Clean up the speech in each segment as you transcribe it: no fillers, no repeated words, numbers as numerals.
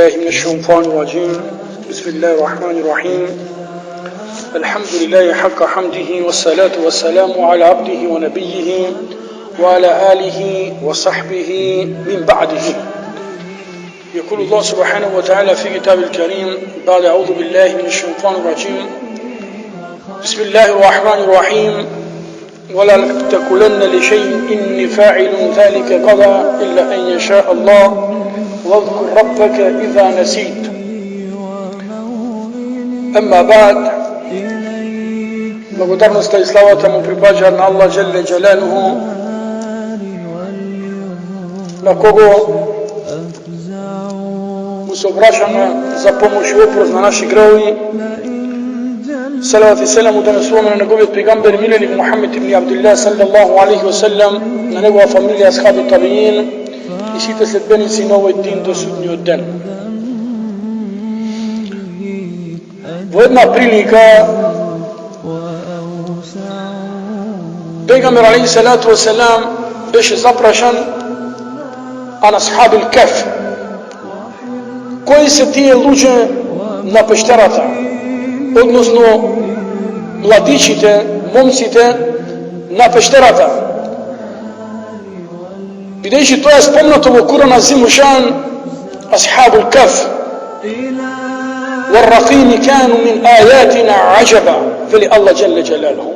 بالله من الشيطان الرجيم بسم الله الرحمن الرحيم الحمد لله حق حمده والصلاة والسلام على عبده ونبيه وعلى آله وصحبه من بعده. يقول الله سبحانه وتعالى في كتاب الكريم بعد أعوذ بالله من الشيطان الرجيم بسم الله الرحمن الرحيم ولا تقولن لشيء إني فاعل ذلك غدا إلا أن يشاء الله واذكر ربك إذا نسيت. أما بعد, благодарността и славата му припаѓа на Аллах Джелле Джелалуху, на кого му се обращаме за помощ и опрос на наши грехови. Салават и селам удонесуваме на неговият пейгамбер миленик Мухаммед ибн Абдулlah саллаллаху алейхи ва саллям, на негова фамилия, асхаби, табиин и сите следбеници на овој дин до судниот ден. Во една прилика пейгамбер алейхи салату ва салам беше запрашан на асхабил кеф, кои се тие луѓе на пещерата, односно младичите, момците на пещерата. Бидејќи тоа е спомнато во Куран азим ушан, асхабул кеф والرقيم كانوا من آياتنا عجبا, вели Аллах Джелле Джелалуху.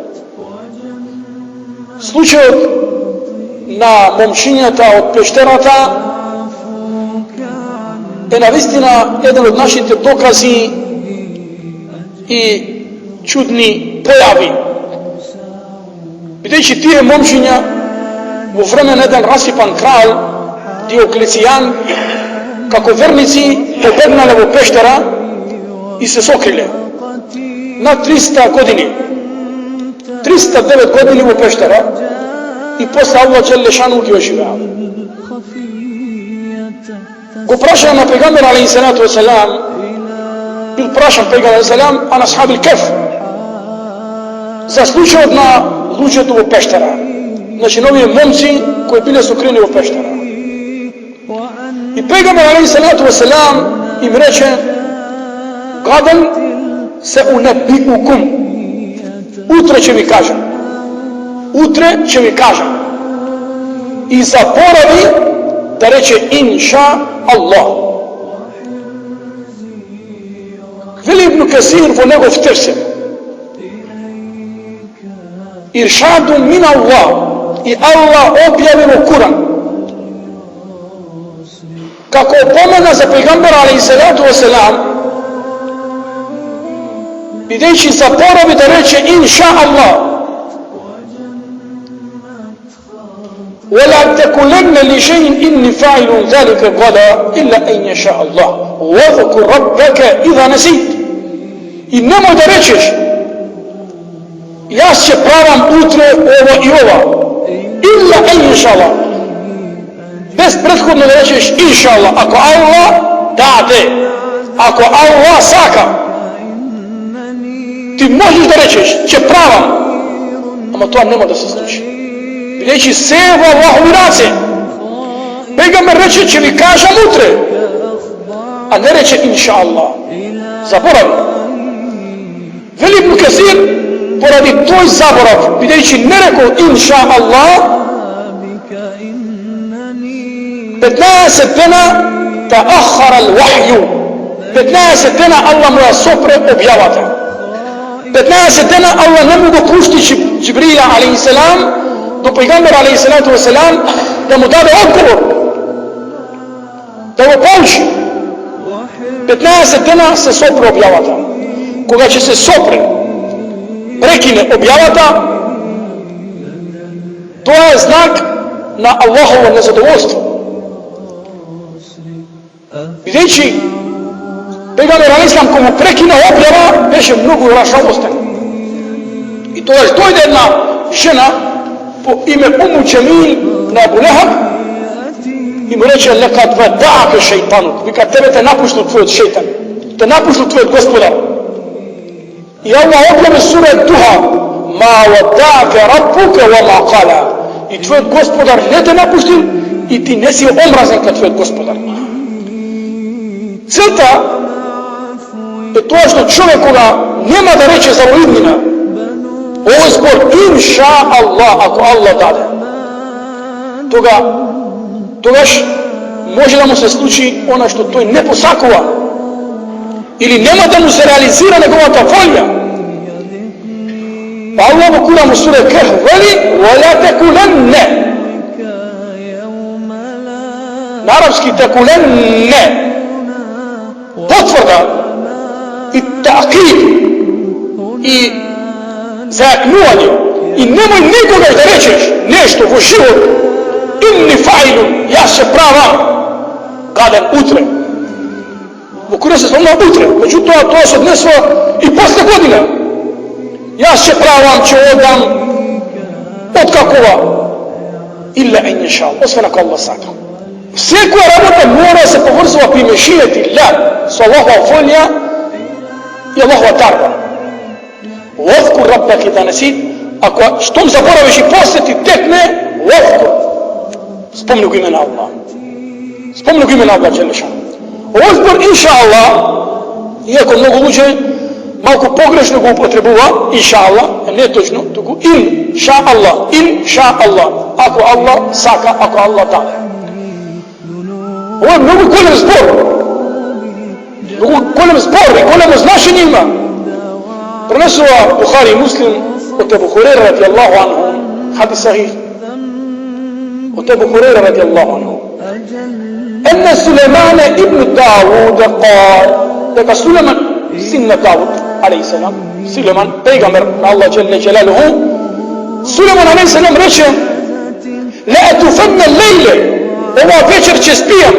Случајот на момчињата од пештерата е навистина еден од нашите докази и чудни појави. Бидејќи тие момчиња во време на еден расипан крал Диоклецијан, како верници, побегнале во пештера и се сокриле на 300 години. 309 години во пештера и после Аллах Джелле Шану ги оживеа. Го прашаа на пейгамбер алейхи салату ва салам, бил прашан пейгамбер алейхи салам на асхабил кеф за случајот на луѓето во пештера. Значи новие момци кои биле сокрени во пештера. И пейгамбер алейхи салату ва салам им рече: гаден се унебиукум, утре ќе ви кажам. Утре ќе ви кажам. И заборави да рече инша Аллах. Вели Ибн Касир во негов тефсир: иршаду мин Аллах, и Аллах објави во Куран, како помена за пейгамбер алейхи салату ва салам, бидејќи заборави да рече инша Аллах. ولا تقولن لشيء إني فاعل ذلك غدا إلا أن يشاء الله واذكر ربك إذا نسيت. И немој да речеш јас ќе правам утре ова и ова, илла ен иншаллах, без претходно да речеш иншаллах, ако Аллах даде, ако Аллах сака. Ти можеш да речеш ќе правам, ама тоа нема да се случи, бидејќи се во Аллахови раце. Пейгамбер рече ќе ви кажам утре, а не рече иншаллах. Заборави. Вели Ибн Касир, поради тој заборав, бидејќи не рекол инша Аллах, 15 дена таахара ал-вахју, 15 дена Аллах му ја сопре објавата. 15 дена Аллах не му го пушти Џибрила алейхи салам до пейгамбер алейхи салату ва салам да му даде одговор, да го поучи. 15 дена се сопре објавата. Кога ќе се сопре, прекине објавата, тоа е знак на Аллахово незадоволство. Бидејќи пейгамбер алейхи салам кога прекина објава беше многу рашавостен. И тогаш дојде една жена по име Уму Џемил на Абу Лехаб и му рече: лекад вадаъка шејтанук, вика тебе те напуштил твојот шејтан, те напуштил твојот господар. И Аллах објави сура Духа: ма вадаъка раббука ва ма қала, и твојот господар не те напуштил и ти не си омразен кај твојот господар. Crta je to što čovjek koga nema da reče za uidnina, ovo je zbor inša Allah, ako Allah dade. Togaš može da mu se sluči ono što to je ne posakova ili nema da mu se realizira njegova ta volja. Pa Allah u Kur'anu sure Kahf veli وَلَا تَكُلَنَّ, na arapski تَكُلَنَّ potvrda i ta'kid i zajaknuvanje i nemoj nikoga da rečeš nešto u život inni fa'ilu, ja se pravam gadan utre. U Kur'anu se spomna utre, međutim to se odneslo i posle godina. Ja se pravam će odam od kakova illa en ješa, osvana ko Allah saka. Sve koja rabota mora se povrstava primešijeti la s Allahova volja i Allahova tarba. Uvkur rabbaki da nesit, ako štom zaboraviš i posjeti tekne, uvkur. Spomni ga imena Allah. Spomni ga imena Allah Đelešan. Ovo zbor inša Allah, iako mnogo luđe, malko pogrešno ga upotrebuva, inša Allah, ne točno, tuku inša Allah, ako Allah saka, ako Allah dade. Ovo je mnogo golem zbor. Mnogo golem zbor i golemo značenje ima. Prenesova Buhari i Muslim od Ebu Hurera radijallahu anhu, hadis sahih, od Ebu Hurera radijallahu anhu. أن سليمان ابن داود قال لك سليمان سن داود عليه السلام سليمان پیغمبر الله جل جلاله سليمان عليه السلام reče لأتفن الليل ova večer će spijam.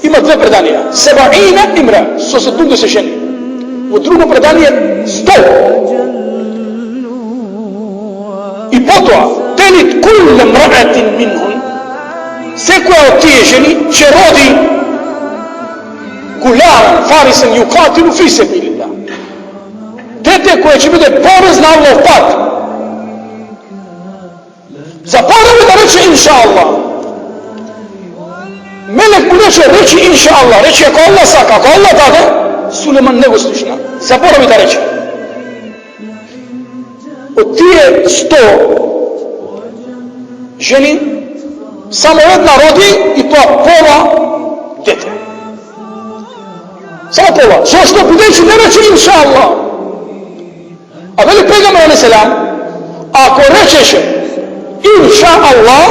Ima dve predanja. 70 imra, 170 ženi. U drugo predanje 100. I potom telit kulle mra'atin minhun. Sve koja od tije ženi će rodi gularan, farisen, yukatilu fi sebilillah. Dete koje će biti porez na Allahov put. Zaboravi da reče inša Allah. Melek mu neće reći inša Allah, reći ako Allah saka, ako Allah dade, Suleman nego slična. Zaboravi da reće. Od tije 100 ženi, samo jedna rodi i to pola dete. Samo pola. Zašto budeći ne reći inša Allah? A veli pejgamber alejhi selam, ako rečeš inša Allah,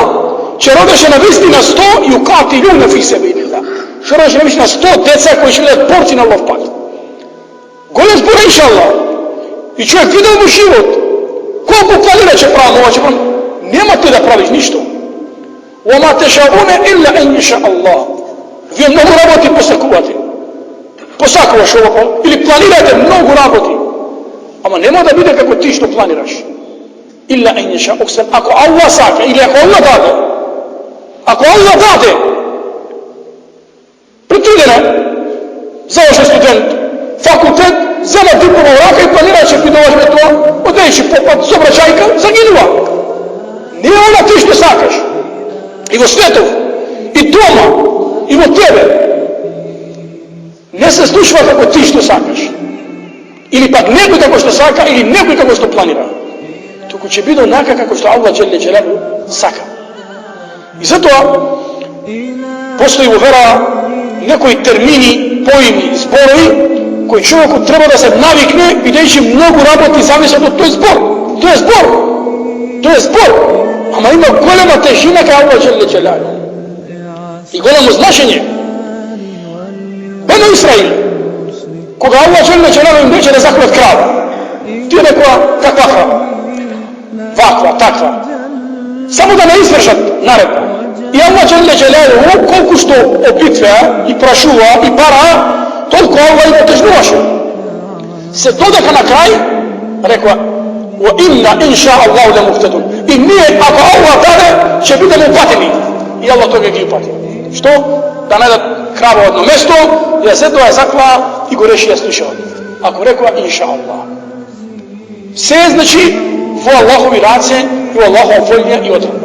će rodeše navesti na 100 i ukatilune fi sebilillah. Što rodeše navesti na 100 deca koji će vidjeti porci na Allahov put. Golem zbor inša Allah. I čovjek vidio mu život. Koliko planira će pravno, ova će pravno. Nema ti da praviš ništa. وَمَا تَشَاءُونَ إِلَّا أَنْ يَشَاءَ اللَّهُ. Vi mnogo raboti posakuvate. Posakuvaš ovo ili planirate mnogo raboti. Ama nema da bude kako ti što planiraš. إِلَّا أَنْ يَشَاءَ oksem. Ako Allah saka ili ako Allah dade. Ako Allah dade. Pretudene. Završen student. Fakultet. Zema diploma u raka i planirat će pridovažbe to. Odeći popat s obraćajka. Zaginula. Nije ona ti što sakaš. I vo svijetu, i doma, i vo tebe. Ne se slušava kako ti što sakaš. Ili pak neko kako što saka, ili neko kako što planira. Toko će biti onaka kako što Allah dželle dželaluhu saka. I zato postoji u vera nekoj termini, pojmi, zborovi koji čovjeku treba da se navikne videći mnogo raboti zavisno od to je zbor. To je zbor. To je zbor. Ama ima golema težina kao Allah dželle dželaluhu. I golemo značenje. Beno Israil, koga Allah dželle dželaluhu im neće da zaklad krava. Ti je nekova kakva krava. Vakva, takva. Samo da ne izvršat naredbu. I Allah dželle dželaluhu koliko što opitve i prašuva i para, toliko Allah ima težnovašu. Se dodaka na kraj, rekla, وَإِنَّا إِنْ شَاءَ اللَّهُ لَمُهْتَدُونَ. I nije, ako Allah dade, će biti da mu patini. I Allah toga gdje upati. Što? Da ne da krava u jedno mjesto, ja se doja zakla i goreši ja slušao. Ako rekla, inša Allah. Sve znači, u Allahovi race i u Allahov volje i odredba.